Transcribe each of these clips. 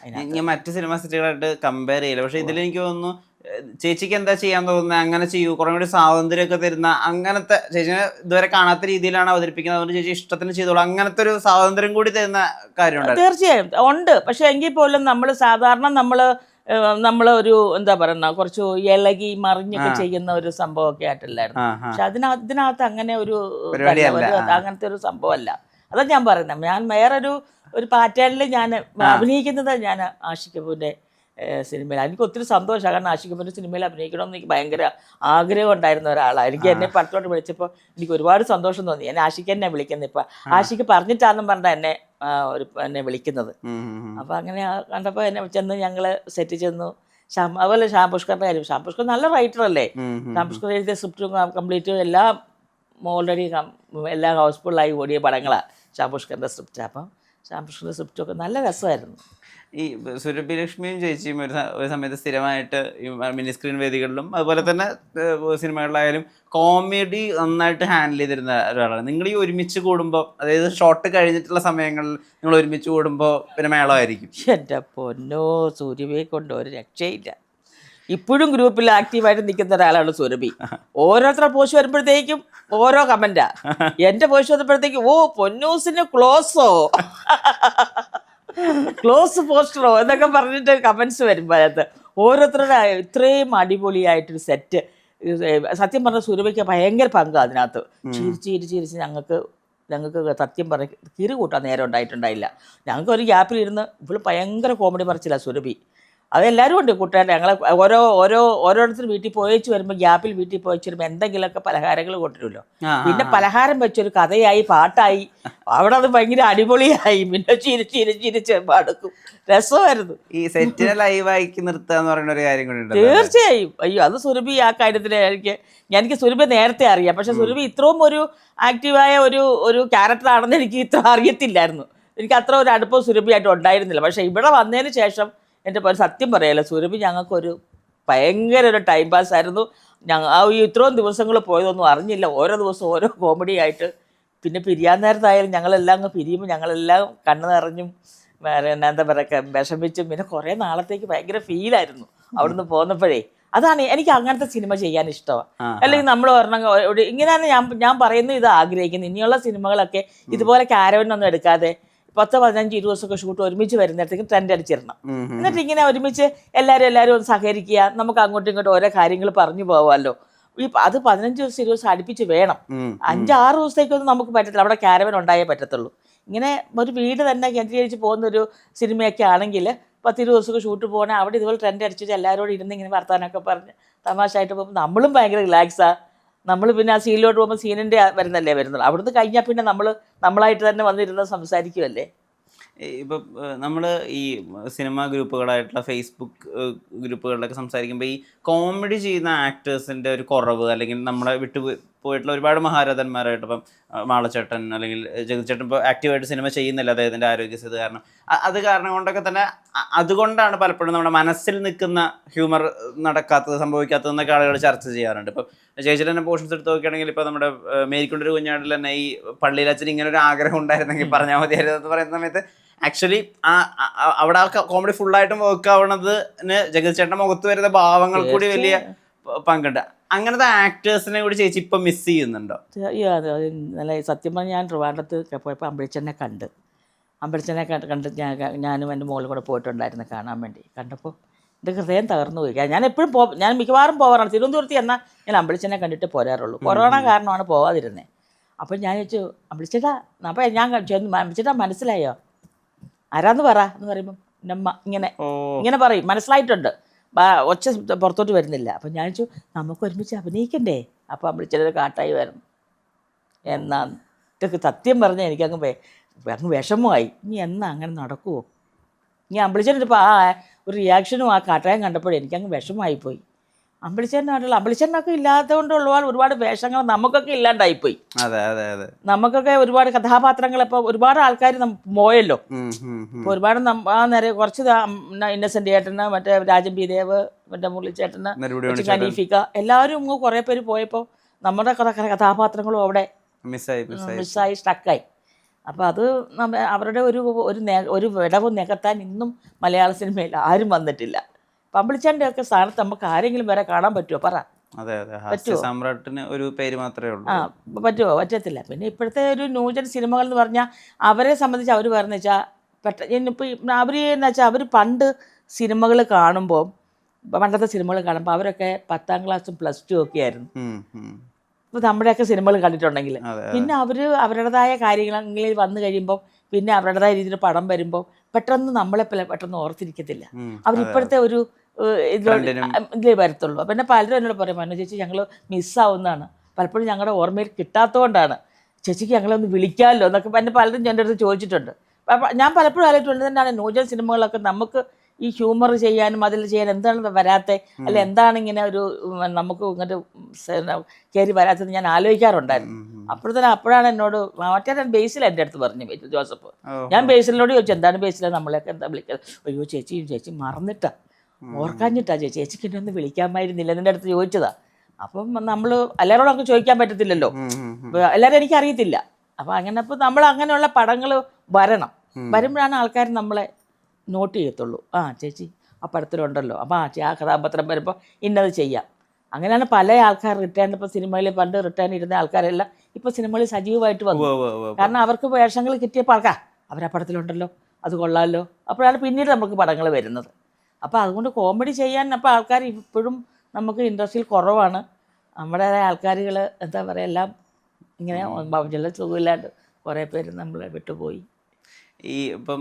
ഞാൻ മറ്റു cinema സെറ്റുകളായിട്ട് compare ചെയ്യില്ല. പക്ഷെ ഇതിലെനിക്ക് തോന്നുന്നു ചേച്ചിക്ക് എന്താ ചെയ്യാൻ തോന്നുന്നത് അങ്ങനെ ചെയ്യൂ, കുറേ കൂടി സ്വാതന്ത്ര്യമൊക്കെ തരുന്ന അങ്ങനത്തെ, ചേച്ചിനെ ഇതുവരെ കാണാത്ത രീതിയിലാണ് അവതരിപ്പിക്കുന്നത്, അതുകൊണ്ട് ചേച്ചി ഇഷ്ടത്തിന് ചെയ്തോളൂ, അങ്ങനത്തെ ഒരു സ്വാതന്ത്ര്യം കൂടി തരുന്ന കാര്യമുണ്ട്. തീർച്ചയായും ഉണ്ട്. പക്ഷെ എങ്കിൽ പോലും നമ്മൾ സാധാരണ നമ്മളൊരു എന്താ പറയുന്ന കുറച്ച് ഇളകി മറിഞ്ഞൊക്കെ ചെയ്യുന്ന ഒരു സംഭവമൊക്കെ ആയിട്ടില്ലായിരുന്നു. പക്ഷെ ഇതിനകത്ത് അങ്ങനെ അങ്ങനത്തെ ഒരു സംഭവമല്ല. അതാ ഞാൻ പറയുന്നത്. ഞാൻ വേറൊരു പാറ്റേണിൽ ഞാൻ അഭിനയിക്കുന്നത് ഞാൻ ആഷിഖ് കപൂറിൻ്റെ സിനിമയിൽ. എനിക്ക് ഒത്തിരി സന്തോഷമാണ്. കാരണം ആഷിഖ് കപൂറിൻ്റെ സിനിമയിൽ അഭിനയിക്കണമെന്ന് എനിക്ക് ഭയങ്കര ആഗ്രഹം ഉണ്ടായിരുന്ന ഒരാളാണ്. എനിക്ക് എന്നെ പടത്തോട്ട് വിളിച്ചപ്പോൾ എനിക്ക് ഒരുപാട് സന്തോഷം തോന്നി. എന്നെ ആഷിഖ് എന്നെ വിളിക്കുന്നത്. ഇപ്പം ആഷിഖ് പറഞ്ഞിട്ടാണെന്നും പറഞ്ഞാൽ എന്നെ വിളിക്കുന്നത്. അപ്പം അങ്ങനെ കണ്ടപ്പോൾ എന്നെ ചെന്ന് ഞങ്ങൾ സെറ്റ് ചെന്നു. അതുപോലെ ശ്യാം പുഷ്കറിൻ്റെ കാര്യം. ശ്യാം പുഷ്കർ നല്ല റൈറ്ററല്ലേ. ശ്യാം പുഷ്കർ എഴുതിയ സ്ക്രിപ്റ്റും കംപ്ലീറ്റ് എല്ലാം ഓൾറെഡി എല്ലാം ഹൗസ്ഫുള്ളായി ഓടിയ പടങ്ങളാണ് ശ്യാം പുഷ്കറിൻ്റെ സ്ക്രിപ്റ്റ്. അപ്പം ശ്യാം പുഷ്കറിൻ്റെ സ്ക്രിപ്റ്റൊക്കെ നല്ല രസമായിരുന്നു. ഈ സുരഭി ലക്ഷ്മിയും ചേച്ചിയും ഒരു സമയത്ത് സ്ഥിരമായിട്ട് ഈ മിനി സ്ക്രീൻ വേദികളിലും അതുപോലെ തന്നെ സിനിമകളിലായാലും കോമഡി നന്നായിട്ട് ഹാൻഡിൽ ചെയ്തിരുന്ന ഒരാളാണ്. നിങ്ങൾ ഈ ഒരുമിച്ച് കൂടുമ്പോൾ, അതായത് ഷോട്ട് കഴിഞ്ഞിട്ടുള്ള സമയങ്ങളിൽ നിങ്ങൾ ഒരുമിച്ച് കൂടുമ്പോൾ പിന്നെ മേളമായിരിക്കും. എൻ്റെ പൊന്നോ, സൂര്യയെ കൊണ്ട് ഒരു രക്ഷയില്ല. ഇപ്പോഴും ഗ്രൂപ്പിൽ ആക്റ്റീവായിട്ട് നിൽക്കുന്ന ഒരാളാണ് സുരഭി. ഓരോരുത്തരുടെ പോസ്റ്റ് വരുമ്പോഴത്തേക്കും ഓരോ കമൻറ്റാ. എൻ്റെ പോസ്റ്റ് വന്നപ്പോഴത്തേക്കും ഓ പൊന്നൂസിന് ക്ലോസോ ക്ലോസ് പോസ്റ്ററോ എന്നൊക്കെ പറഞ്ഞിട്ട് കമൻസ് വരും. അതിനകത്ത് ഓരോരുത്തരുടെ ഇത്രയും അടിപൊളിയായിട്ടൊരു സെറ്റ്. സത്യം പറഞ്ഞ സുരഭിക്ക് ഭയങ്കര പങ്കാണ് അതിനകത്ത്. ചിരിച്ച് ഞങ്ങൾക്ക് സത്യം പറഞ്ഞ കിറി കൂട്ടാൻ നേരം ഉണ്ടായിട്ടുണ്ടായില്ല. ഞങ്ങൾക്ക് ഒരു ഗ്യാപ്പിലിരുന്ന് ഇപ്പോൾ ഭയങ്കര കോമഡി പറിച്ചില്ല സുരഭി. അതെല്ലാവരും ഉണ്ട് കൂട്ടുകാർ. ഞങ്ങൾ ഓരോരുത്തർ വീട്ടിൽ പോയിച്ച് വരുമ്പോൾ ഗ്യാപ്പിൽ വീട്ടിൽ പോയിച്ച് വരുമ്പോൾ എന്തെങ്കിലുമൊക്കെ പലഹാരങ്ങൾ കൊണ്ടുവരുമല്ലോ. പിന്നെ പലഹാരം വെച്ചൊരു കഥയായി, പാട്ടായി, അവിടെ അത് ഭയങ്കര അടിപൊളിയായി. പിന്നെ ചിരിച്ച് മടുക്കും. രസമായിരുന്നു. ഈ സെറ്റിനെ ലൈവാക്കി നിർത്തുക എന്ന് പറയുന്ന ഒരു കാര്യം കൂടി ഉണ്ട്. തീർച്ചയായും. അയ്യോ, അത് സുരഭി ആ കാര്യത്തിൽ എനിക്ക് സുരഭി നേരത്തെ അറിയാം. പക്ഷെ സുരഭി ഇത്രയും ഒരു ആക്റ്റീവായ ഒരു ക്യാരക്ടറാണെന്ന് എനിക്ക് ഇത്ര അറിയത്തില്ലായിരുന്നു. എനിക്ക് അത്ര ഒരു അടുപ്പം സുരഭിയായിട്ട് ഉണ്ടായിരുന്നില്ല. പക്ഷെ ഇവിടെ വന്നതിന് ശേഷം എൻ്റെ സത്യം പറയാലോ, സുരഭി ഞങ്ങൾക്കൊരു ഭയങ്കര ഒരു ടൈം പാസ് ആയിരുന്നു. ഈ ഇത്രയും ദിവസങ്ങൾ പോയതൊന്നും അറിഞ്ഞില്ല. ഓരോ ദിവസവും ഓരോ കോമഡി ആയിട്ട്. പിന്നെ പിരിയാൻ നേരത്തായാലും ഞങ്ങളെല്ലാം അങ്ങ് പിരിയുമ്പോൾ ഞങ്ങളെല്ലാം കണ്ണ് നിറഞ്ഞും എന്താ പറയുക വിഷമിച്ചും. പിന്നെ കുറേ നാളത്തേക്ക് ഭയങ്കര ഫീലായിരുന്നു അവിടുന്ന് പോന്നപ്പോഴേ. അതാണ് എനിക്ക് അങ്ങനത്തെ സിനിമ ചെയ്യാൻ ഇഷ്ടമാണ്. അല്ലെങ്കിൽ നമ്മൾ പറഞ്ഞ ഇങ്ങനെയാണ് ഞാൻ പറയുന്നത്. ഇത് ആഗ്രഹിക്കുന്നത് ഇനിയുള്ള സിനിമകളൊക്കെ ഇതുപോലെ ക്യാരവനൊന്നും എടുക്കാതെ 10-15-20 ദിവസമൊക്കെ ഷൂട്ട് ഒരുമിച്ച് വരുന്നിടത്തേക്ക് ട്രെൻഡ് അടിച്ചിരണം. എന്നിട്ട് ഇങ്ങനെ ഒരുമിച്ച് എല്ലാവരും ഒന്ന് സഹകരിക്കുക. നമുക്ക് അങ്ങോട്ടും ഇങ്ങോട്ടും ഓരോ കാര്യങ്ങൾ പറഞ്ഞു പോകാമല്ലോ. അത് 15-20 ദിവസം അടുപ്പിച്ച് വേണം. 5-6 ദിവസത്തേക്കൊന്നും നമുക്ക് പറ്റത്തില്ല. അവിടെ ക്യാരവൻ ഉണ്ടായേ പറ്റത്തുള്ളൂ. ഇങ്ങനെ ഒരു വീട് തന്നെ കേന്ദ്രീകരിച്ച് പോകുന്നൊരു സിനിമയൊക്കെ ആണെങ്കിൽ 10-20 ദിവസമൊക്കെ ഷൂട്ട് പോകണേ അവിടെ ഇതുപോലെ ട്രെൻഡ് അടിച്ചിട്ട് എല്ലാവരോടും ഇരുന്ന് ഇങ്ങനെ വർത്താനൊക്കെ പറഞ്ഞ് തമാശയായിട്ട് പോകുമ്പോൾ നമ്മളും ഭയങ്കര റിലാക്സാണ്. നമ്മൾ പിന്നെ ആ സീനിലോട്ട് പോകുമ്പോൾ സീനിൻ്റെ വരുന്നുള്ളൂ. അവിടുന്ന് കഴിഞ്ഞാൽ പിന്നെ നമ്മളായിട്ട് തന്നെ വന്നിരുന്ന് സംസാരിക്കുമല്ലേ. ഇപ്പം നമ്മൾ ഈ സിനിമ ഗ്രൂപ്പുകളായിട്ടുള്ള ഫേസ്ബുക്ക് ഗ്രൂപ്പുകളിലൊക്കെ സംസാരിക്കുമ്പോൾ ഈ കോമഡി ചെയ്യുന്ന ആക്ടേഴ്സിൻ്റെ ഒരു കുറവ്, അല്ലെങ്കിൽ നമ്മളെ പോയിട്ടുള്ള ഒരുപാട് മഹാരഥന്മാരായിട്ട് ഇപ്പം മാളച്ചേട്ടൻ അല്ലെങ്കിൽ ജഗതിച്ചേട്ടൻ ഇപ്പോൾ ആക്റ്റീവായിട്ട് സിനിമ ചെയ്യുന്നില്ല അദ്ദേഹത്തിൻ്റെ ആരോഗ്യസ്ഥിതി കാരണം. അത് കാരണം കൊണ്ടൊക്കെ തന്നെ അതുകൊണ്ടാണ് പലപ്പോഴും നമ്മുടെ മനസ്സിൽ നിൽക്കുന്ന ഹ്യൂമർ നടക്കാത്തത്, സംഭവിക്കാത്തതെന്നൊക്കെ ആളുകൾ ചർച്ച ചെയ്യാറുണ്ട്. ഇപ്പം ചേച്ചിയുടെ തന്നെ പോർഷൻസ് എടുത്ത് നോക്കുകയാണെങ്കിൽ ഇപ്പോൾ നമ്മുടെ മേരിക്കൊണ്ടൊരു കുഞ്ഞാടിൽ തന്നെ ഈ പള്ളിയിലച്ഛൻ ഇങ്ങനെ ഒരു ആഗ്രഹം ഉണ്ടായിരുന്നെങ്കിൽ പറഞ്ഞാൽ മതിയായിരുന്നു എന്ന് പറയുന്ന സമയത്ത് ആക്ച്വലി അവിടെ ആ കോമഡി ഫുള്ളായിട്ടും വർക്ക് ആവണതിന് ജഗതിച്ചേട്ടൻ്റെ മുഖത്ത് വരുന്ന ഭാവങ്ങൾ കൂടി വലിയ പങ്കുണ്ട്. അങ്ങനത്തെ ആക്ടേഴ്സിനെ കൂടി ചേച്ചി ഇപ്പം മിസ് ചെയ്യുന്നുണ്ടോ? നല്ല സത്യം പറഞ്ഞാൽ ഞാൻ ട്രിവാൻഡ്രത്ത് പോയപ്പോൾ അമ്പളിച്ചനെ കണ്ട് ഞാനും എൻ്റെ മോളും കൂടെ പോയിട്ടുണ്ടായിരുന്നു കാണാൻ വേണ്ടി. കണ്ടപ്പോൾ എൻ്റെ ഹൃദയം തകർന്നു പോയി. ഞാൻ എപ്പോഴും ഞാൻ മിക്കവാറും പോകാറാണ്. തിരുവനന്തപുരത്ത് എന്നാൽ ഞാൻ അമ്പളിച്ചനെ കണ്ടിട്ട് പോരാറുള്ളൂ. കൊറോണ കാരണമാണ് പോകാതിരുന്നത്. അപ്പോൾ ഞാൻ ചോദിച്ചു, അമ്പളിച്ചേട്ടാ, അപ്പോൾ ഞാൻ ചെന്ന് അമ്പളിച്ചേട്ടാ മനസ്സിലായോ ആരാന്ന് പറ എന്ന് പറയുമ്പം നമ്മ ഇങ്ങനെ പറയും. മനസ്സിലായിട്ടുണ്ട്, ഒച്ച പുറത്തോട്ട് വരുന്നില്ല. അപ്പം ഞാൻ ചോദിച്ചു, നമുക്ക് ഒരുമിച്ച് അഭിനയിക്കണ്ടേ? അപ്പോൾ അമ്പളിച്ചേട്ടൊരു കാട്ടായി വരണം എന്നാന്ന്. ഇതൊക്കെ സത്യം പറഞ്ഞാൽ എനിക്കങ്ങ് വിഷമമായി. ഇനി എന്നാ അങ്ങനെ നടക്കുമോ? ഇനി അമ്പളിച്ചേട്ടനിപ്പോൾ ഒരു റിയാക്ഷനും ആ കാട്ടായം കണ്ടപ്പോഴേ എനിക്കങ്ങ് വിഷമമായിപ്പോയി. അമ്പളിച്ചേട്ടനൊക്കെ ഇല്ലാത്തതുകൊണ്ടുള്ള ഒരുപാട് വേഷങ്ങൾ നമുക്കൊക്കെ ഇല്ലാണ്ടായിപ്പോയി. നമുക്കൊക്കെ ഒരുപാട് കഥാപാത്രങ്ങൾ ഇപ്പോൾ ഒരുപാട് ആൾക്കാർ പോയല്ലോ. ഇപ്പോൾ ഒരുപാട് കുറച്ച് ഇന്നസെൻ്റ് ചേട്ടന്, മറ്റേ രാജൻ പി ദേവ്, മറ്റേ മുരളിച്ചേട്ടന്, ഖനീഫിക്ക, എല്ലാവരും കുറേ പേര് പോയപ്പോൾ നമ്മുടെ കഥാപാത്രങ്ങളും അവിടെ മിസ്സായി സ്റ്റക്കായി. അപ്പോൾ അത് അവരുടെ ഒരു വിടവ് നികത്താൻ ഇന്നും മലയാള സിനിമയിൽ ആരും വന്നിട്ടില്ല. പമ്പിളിച്ചാൻ്റെ ഒക്കെ സ്ഥാനത്ത് നമുക്ക് ആരെങ്കിലും വരെ കാണാൻ പറ്റുമോ? പറ. അതെ അതെ, ഹാസ്യ സാമ്രാട്ടിന് ഒരു പേര് മാത്രമേ ഉള്ളൂ. പറ്റുമോ? പറ്റത്തില്ല. പിന്നെ ഇപ്പോഴത്തെ ഒരു ന്യൂജൻ സിനിമകൾ എന്ന് പറഞ്ഞാൽ അവരെ സംബന്ധിച്ച് അവർ പറയുന്നത് വെച്ചാൽ ഇന്നിപ്പോൾ അവർ എന്ന് വെച്ചാൽ അവർ പണ്ട് സിനിമകൾ കാണുമ്പോൾ, പണ്ടത്തെ സിനിമകൾ കാണുമ്പോൾ അവരൊക്കെ 10ാം ക്ലാസ്സും +2 ഒക്കെ ആയിരുന്നു. ഇപ്പോൾ നമ്മുടെയൊക്കെ സിനിമകൾ കണ്ടിട്ടുണ്ടെങ്കിൽ പിന്നെ അവർ അവരുടേതായ കാര്യങ്ങളിൽ വന്നു കഴിയുമ്പോൾ പിന്നെ അവരുടേതായ രീതിയിൽ പടം വരുമ്പോൾ പെട്ടെന്ന് നമ്മളെ പെട്ടെന്ന് ഓർത്തിരിക്കത്തില്ല. അവരിപ്പോഴത്തെ ഒരു ഇതിലേ വരത്തുള്ളൂ. പിന്നെ പലരും എന്നോട് പറയും, മനു ചേച്ചി ഞങ്ങൾ മിസ്സാവുന്നതാണ്, പലപ്പോഴും ഞങ്ങളുടെ ഓർമ്മയിൽ കിട്ടാത്തതുകൊണ്ടാണ്, ചേച്ചിക്ക് ഞങ്ങളൊന്ന് വിളിക്കാമല്ലോ എന്നൊക്കെ എന്നെ പലരും എൻ്റെ അടുത്ത് ചോദിച്ചിട്ടുണ്ട്. ഞാൻ പലപ്പോഴും ആലോചിച്ചിട്ടുണ്ട് തന്നെയാണ് ന്യൂജൻ സിനിമകളൊക്കെ നമുക്ക് ഈ ഹ്യൂമർ ചെയ്യാനും അതിൽ ചെയ്യാൻ എന്താണ് വരാത്തത്, അല്ല എന്താണ് ഇങ്ങനെ ഒരു നമുക്ക് ഇങ്ങോട്ട് കയറി വരാത്തത് ഞാൻ ആലോചിക്കാറുണ്ടായിരുന്നു. അപ്പോഴാണ് എന്നോട് മറ്റേ ബേസിൽ എൻ്റെ അടുത്ത് പറഞ്ഞു ജോസഫ്. ഞാൻ ബേസിലിനോട് ചോദിച്ചു എന്താണ് ബേസിൽ നമ്മളെയൊക്കെ എന്താ വിളിക്കുന്നത്? അയ്യോ ചേച്ചി മറന്നിട്ടാ, ഓർക്കാഞ്ഞിട്ടാ ചേച്ചിക്ക് എന്നെ ഒന്ന് വിളിക്കാമായിരുന്നില്ല എൻ്റെ അടുത്ത് ചോദിച്ചതാ. അപ്പം നമ്മൾ എല്ലാവരോടും നമുക്ക് ചോദിക്കാൻ പറ്റത്തില്ലല്ലോ, എല്ലാവരും എനിക്കറിയത്തില്ല. അപ്പം അങ്ങനെ അപ്പോൾ നമ്മൾ അങ്ങനെയുള്ള പടങ്ങൾ വരുമ്പോഴാണ് ആൾക്കാർ നമ്മളെ നോട്ട് ചെയ്യത്തുള്ളൂ. ചേച്ചി ആ പടത്തിലുണ്ടല്ലോ, അപ്പോൾ ആ കഥാപാത്രം വരുമ്പോൾ ഇന്നത് ചെയ്യാം. അങ്ങനെയാണ് പല ആൾക്കാർ റിട്ടേൺ, ഇപ്പോൾ സിനിമയിൽ പണ്ട് റിട്ടേൺ ഇരുന്ന ആൾക്കാരെല്ലാം ഇപ്പോൾ സിനിമകളിൽ സജീവമായിട്ട് വന്നു. കാരണം അവർക്ക് വേഷങ്ങൾ കിട്ടിയപ്പോൾ അവരാ പടത്തിലുണ്ടല്ലോ, അത് കൊള്ളാമല്ലോ. അപ്പോഴാണ് പിന്നീട് നമുക്ക് പടങ്ങൾ വരുന്നത്. അപ്പോൾ അതുകൊണ്ട് കോമഡി ചെയ്യാൻ അപ്പോൾ ആൾക്കാർ ഇപ്പോഴും നമുക്ക് ഇൻഡസ്ട്രിയിൽ കുറവാണ്. നമ്മുടെ ആൾക്കാരുകൾ എന്താ പറയുക, എല്ലാം ഇങ്ങനെ ചില സുഖമില്ലാണ്ട് കുറേ പേര് നമ്മളെ വിട്ടുപോയി. ഈ ഇപ്പം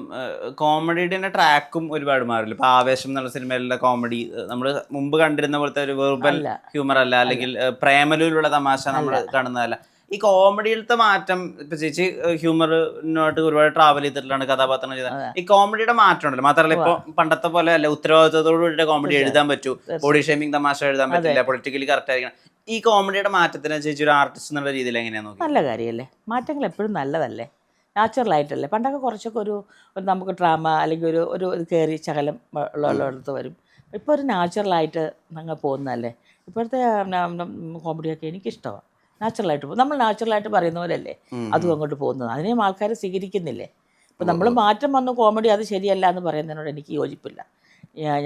കോമഡിയുടെ തന്നെ ട്രാക്കും ഒരുപാട് മാറില്ല. ഇപ്പം ആവേശം എന്നുള്ള സിനിമയിലുള്ള കോമഡി നമ്മൾ മുമ്പ് കണ്ടിരുന്ന പോലത്തെ ഒരു വെർബൽ ഹ്യൂമർ അല്ല, അല്ലെങ്കിൽ പ്രേമലൂരിലുള്ള തമാശ നമ്മൾ കാണുന്നതല്ല. ഈ കോമഡിയിലത്തെ മാറ്റം, ഇപ്പൊ ചേച്ചി ഹ്യൂമറിനോട്ട് ഒരുപാട് ട്രാവൽ ചെയ്തിട്ടുള്ള കഥാപാത്രങ്ങൾ ചെയ്ത ഈ കോമഡിയുടെ മാറ്റം ഉണ്ടല്ലോ. മാത്രമല്ല ഇപ്പൊ പണ്ടത്തെ പോലെ അല്ല, ഉത്തരവാദിത്തത്തോടുകൂടി കോമഡി എഴുതാൻ പറ്റൂ, ബോഡി ഷേമിംഗ് തമാശ എഴുതാൻ പറ്റില്ല, പൊളിറ്റിക്കലി കറക്റ്റ് ആയിരിക്കണം. ഈ കോമഡിയുടെ മാറ്റത്തിനെ ചേച്ചി ഒരു ആർട്ടിസ്റ്റ് എന്നുള്ള രീതിയിൽ എങ്ങനെയാ നോക്കി? നല്ല കാര്യമല്ലേ, മാറ്റങ്ങൾ എപ്പോഴും നല്ലതല്ലേ, നാച്ചുറലായിട്ടല്ലേ. പണ്ടൊക്കെ കുറച്ചൊക്കെ ഒരു നമുക്ക് ഡ്രാമ അല്ലെങ്കിൽ ഒരു കയറി ശകലം ഉള്ളിടത്ത് വരും. ഇപ്പോൾ ഒരു നാച്ചുറലായിട്ട് ഞങ്ങൾ പോകുന്നതല്ലേ. ഇപ്പോഴത്തെ കോമഡിയൊക്കെ എനിക്കിഷ്ടമാണ്. നാച്ചുറലായിട്ട് പോകും, നമ്മൾ നാച്ചുറലായിട്ട് പറയുന്ന പോലെയല്ലേ അതും അങ്ങോട്ട് പോകുന്നത്. അതിനെയും ആൾക്കാർ സ്വീകരിക്കുന്നില്ലേ. ഇപ്പം നമ്മൾ മാറ്റം വന്നു കോമഡി അത് ശരിയല്ല എന്ന് പറയുന്നതിനോട് എനിക്ക് യോജിപ്പില്ല.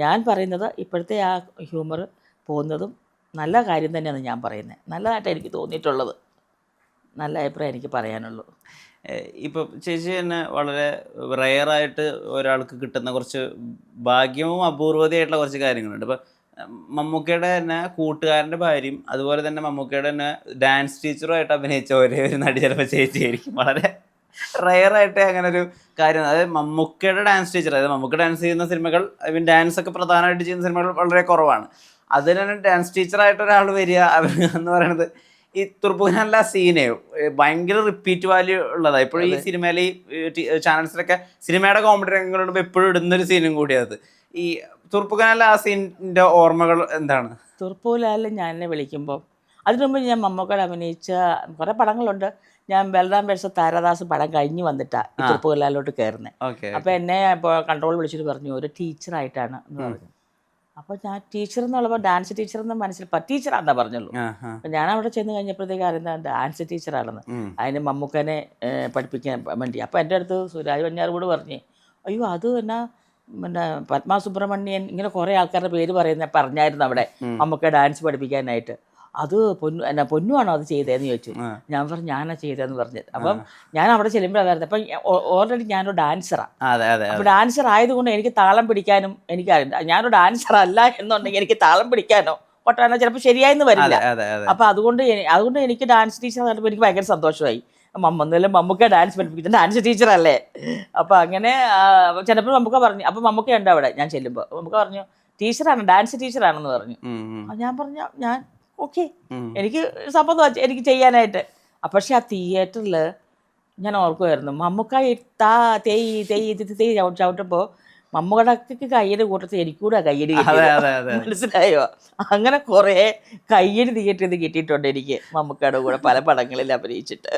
ഞാൻ പറയുന്നത് ഇപ്പോഴത്തെ ആ ഹ്യൂമർ പോകുന്നതും നല്ല കാര്യം തന്നെയാണ് ഞാൻ പറയുന്നത്. നല്ലതായിട്ട് എനിക്ക് തോന്നിയിട്ടുള്ളത്, നല്ല അഭിപ്രായം എനിക്ക് പറയാനുള്ളൂ. ഇപ്പം ചേച്ചി തന്നെ വളരെ റെയറായിട്ട് ഒരാൾക്ക് കിട്ടുന്ന കുറച്ച് ഭാഗ്യവും അപൂർവതയായിട്ടുള്ള കുറച്ച് കാര്യങ്ങളുണ്ട്. ഇപ്പം മമ്മൂക്കയുടെ തന്നെ കൂട്ടുകാരൻ്റെ ഭാര്യയും അതുപോലെ തന്നെ മമ്മൂക്കയുടെ തന്നെ ഡാൻസ് ടീച്ചറുമായിട്ട് അഭിനയിച്ച ഒരേ ഒരു നടി ചിലപ്പോൾ ചേച്ചിയായിരിക്കും. വളരെ റെയറായിട്ട് അങ്ങനെ ഒരു കാര്യം. അതായത് മമ്മൂക്കയുടെ ഡാൻസ് ടീച്ചർ, അതായത് മമ്മൂക്ക ഡാൻസ് ചെയ്യുന്ന സിനിമകൾ, ഐ മീൻ ഡാൻസ് ഒക്കെ പ്രധാനമായിട്ട് ചെയ്യുന്ന സിനിമകൾ വളരെ കുറവാണ്. അതിൽ തന്നെ ഡാൻസ് ടീച്ചറായിട്ട് ഒരാൾ വരിക എന്ന് പറയുന്നത് ഈ തുർപ്പുഖാനിലെ ആ സീനെ ഭയങ്കര റിപ്പീറ്റ് വാല്യൂ ഉള്ളതാണ്. ഇപ്പോഴും ഈ സിനിമയിൽ ഈ ചാനൽസിലൊക്കെ സിനിമയുടെ കോമഡി രംഗങ്ങളിടുമ്പോൾ എപ്പോഴും ഇടുന്നൊരു സീനും കൂടിയത്. ഈ തുർപ്പുഖാനിലെ ആ സീനിൻ്റെ ഓർമ്മകൾ എന്താണ്? തുർപ്പുഖാനിൽ ഞാൻ എന്നെ വിളിക്കുമ്പോൾ അതിനു മുമ്പ് ഞാൻ മമ്മൂക്കയുടെ അഭിനയിച്ച കുറേ പടങ്ങളുണ്ട്. ഞാൻ ബൽറാം വേഴ്സസ് താരാദാസ് പടം കഴിഞ്ഞ് വന്നിട്ടാണ് ഈ തുർപ്പുഖാനിലോട്ട് കയറുന്നത്. അപ്പോൾ എന്നെ ഇപ്പോൾ കൺട്രോൾ വിളിച്ചിട്ട് പറഞ്ഞു ഒരു ടീച്ചറായിട്ടാണ് എന്ന് പറഞ്ഞു. അപ്പോൾ ഞാൻ ടീച്ചർ എന്നുള്ളപ്പോൾ ഡാൻസ് ടീച്ചർ എന്ന് മനസ്സിൽ ടീച്ചറാണെന്നാ പറഞ്ഞുള്ളൂ. അപ്പം ഞാൻ അവിടെ ചെന്ന് കഴിഞ്ഞപ്പോഴത്തേക്ക് അറിയുന്നത് ഡാൻസ് ടീച്ചറാണെന്ന്. അതിന് മമ്മൂക്കനെ പഠിപ്പിക്കാൻ വേണ്ടി. അപ്പോൾ എൻ്റെ അടുത്ത് സുരാജ് വെഞ്ഞാറുകൂട് പറഞ്ഞു, അയ്യോ അത് എന്നാ പിന്നെ പത്മ സുബ്രഹ്മണ്യൻ ഇങ്ങനെ കുറേ ആൾക്കാരുടെ പേര് പറഞ്ഞായിരുന്നു അവിടെ മമ്മൂക്ക ഡാൻസ് പഠിപ്പിക്കാനായിട്ട്. അത് പൊന്നുവാണോ അത് ചെയ്തതെന്ന് ചോദിച്ചു. ഞാൻ പറഞ്ഞു ഞാനാ ചെയ്തതെന്ന് പറഞ്ഞത്. അപ്പം ഞാൻ അവിടെ ചെല്ലുമ്പോഴാണ് വരുന്നത്. അപ്പം ഓൾറെഡി ഞാനൊരു ഡാൻസറാണ്. അപ്പോൾ ഡാൻസർ ആയതുകൊണ്ട് എനിക്ക് താളം പിടിക്കാനും എനിക്കറിയില്ല. ഞാനൊരു ഡാൻസർ അല്ല എന്നുണ്ടെങ്കിൽ എനിക്ക് താളം പിടിക്കാനോ കൊട്ടാനോ ചിലപ്പോൾ ശരിയായെന്ന് വരില്ല. അപ്പോൾ അതുകൊണ്ട് എനിക്ക് ഡാൻസ് ടീച്ചർ കണ്ടപ്പോൾ എനിക്ക് ഭയങ്കര സന്തോഷമായി. ഒന്നുമില്ല മമ്മൂക്ക ഡാൻസ് പഠിപ്പിക്കുന്ന ഡാൻസ് ടീച്ചറല്ലേ. അപ്പോൾ അങ്ങനെ ചിലപ്പോൾ മമ്മൂക്ക പറഞ്ഞു. അപ്പോൾ മമ്മൂക്ക ഉണ്ട് അവിടെ. ഞാൻ ചെല്ലുമ്പോൾ മമ്മൂക്ക പറഞ്ഞു ടീച്ചറാണ്, ഡാൻസ് ടീച്ചറാണെന്ന് പറഞ്ഞു. ഞാൻ പറഞ്ഞു ഞാൻ ഓക്കെ, എനിക്ക് സമ്മതം എനിക്ക് ചെയ്യാനായിട്ട്. പക്ഷെ ആ തിയേറ്ററിൽ ഞാൻ ഓർക്കുമായിരുന്നു മമ്മൂക്ക ചവിട്ടുമ്പോൾ മമ്മൂക്കടക്ക് കയ്യടി കൂട്ടത്തിൽ എനിക്കൂടെ കയ്യടി കിട്ടി. മനസ്സിലായോ? അങ്ങനെ കുറേ കയ്യടി തിയേറ്ററിൽ നിന്ന് കിട്ടിയിട്ടുണ്ട് എനിക്ക് മമ്മൂക്കയുടെ കൂടെ പല പടങ്ങളിൽ അഭിനയിച്ചിട്ട്.